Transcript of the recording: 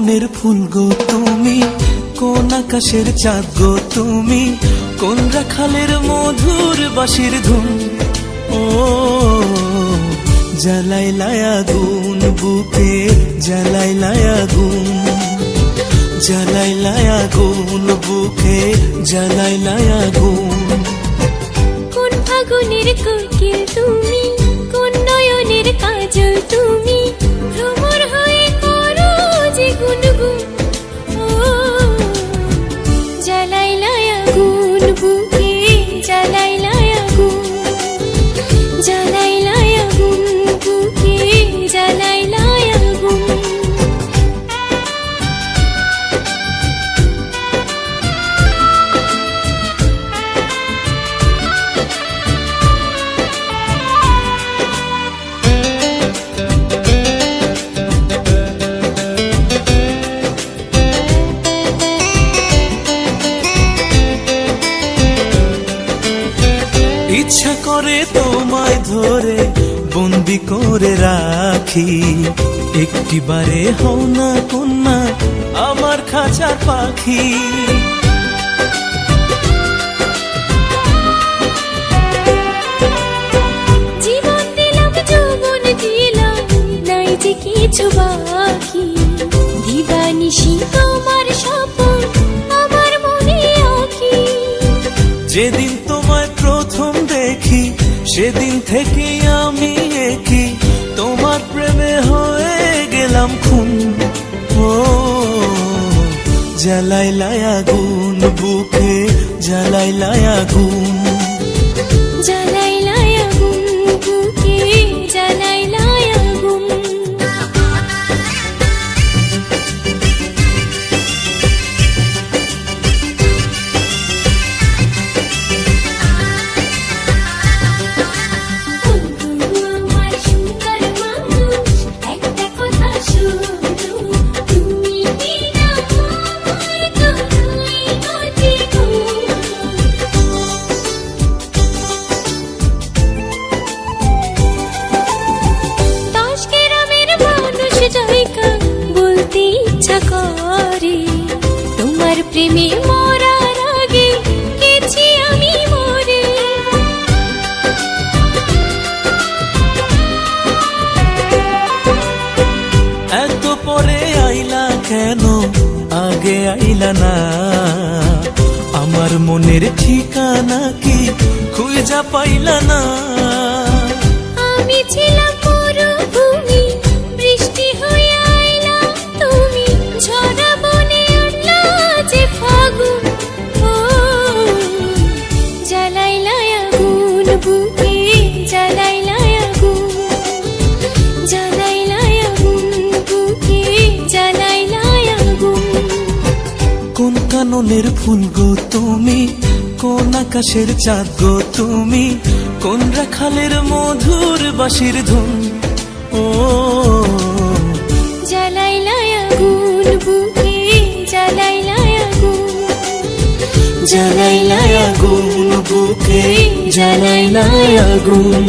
বনের ফুল গো তুমি, কোন আকাশের চাঁদ গো তুমি, কোন রাখালের মধুর বাঁশির ধুন। ও জ্বালাইলায় আগুন বুকে, জ্বালাইলায় আগুন, জ্বালাইলায় আগুন বুকে, জ্বালাইলায় আগুন। কোন ফাগুনের কোকিল তুমি, কোন নয়নের কাজল তুমি, ভ্রমর হয়ে করো যে গুনগুন। ও জ্বালাইলায় আগুন বুকে, জ্বালাইলায় আগুন, জ্বালাইলায় আগুন বুকে, জ্বালাইলায় আগুন। ইচ্ছা করে তোমায় ধরে বন্দি করে রাখি, একটিবারে হও না কন্যা আমার খাঁচার পাখি। জীবন দিলাম যৌবন দিলাম, নাই যে কিছু বাকি, দিবানিশি তোমার স্বপন আমার মনে আঁকি। যেদিন তোমায় প্রথম দেখি সেদিন থেকে আমি একই, তোমার প্রেমে হয়ে গেলাম খুন। ও জ্বালাইলায় আগুন বুকে, জ্বালাইলায় আগুন, জ্বালাইলায় আগুন বুকে, জ্বালাইলায় আগুন। আমার সুন্দর মানুষ একটা কথা শুনো, তুমি বিনা আমার কোনোই গতি গো। দশ গ্রামের মানুষ জয়কা বলতে ইচ্ছা করে, তোমার প্রেমে মরার আগে গেছি আমি মরে। এত পরে আইলা কেন, আগে আইলা না? আমার মনের ঠিকানা কি খুঁজা পাইলা না? আমি ছিলাম মরুভূমি, বৃষ্টি হয়ে আইলা তুমি, ঝরা বনে আনলা যে ফাগুন। ও জ্বালাইলায় আগুন বুকে, জ্বালাইলায় আগুন, জ্বালাইলায় আগুন বুকে, জ্বালাইলায় আগুন। কোন কাননের ফুল গো তুমি, কোন আকাশের চাঁদ গো তুমি, কোন রাখালের মধুর বাঁশির ধুন। ও জ্বালাইলায় আগুন বুকে, জ্বালাইলায় আগুন, জ্বালাইলায় আগুন বুকে, জ্বালাইলায় আগুন।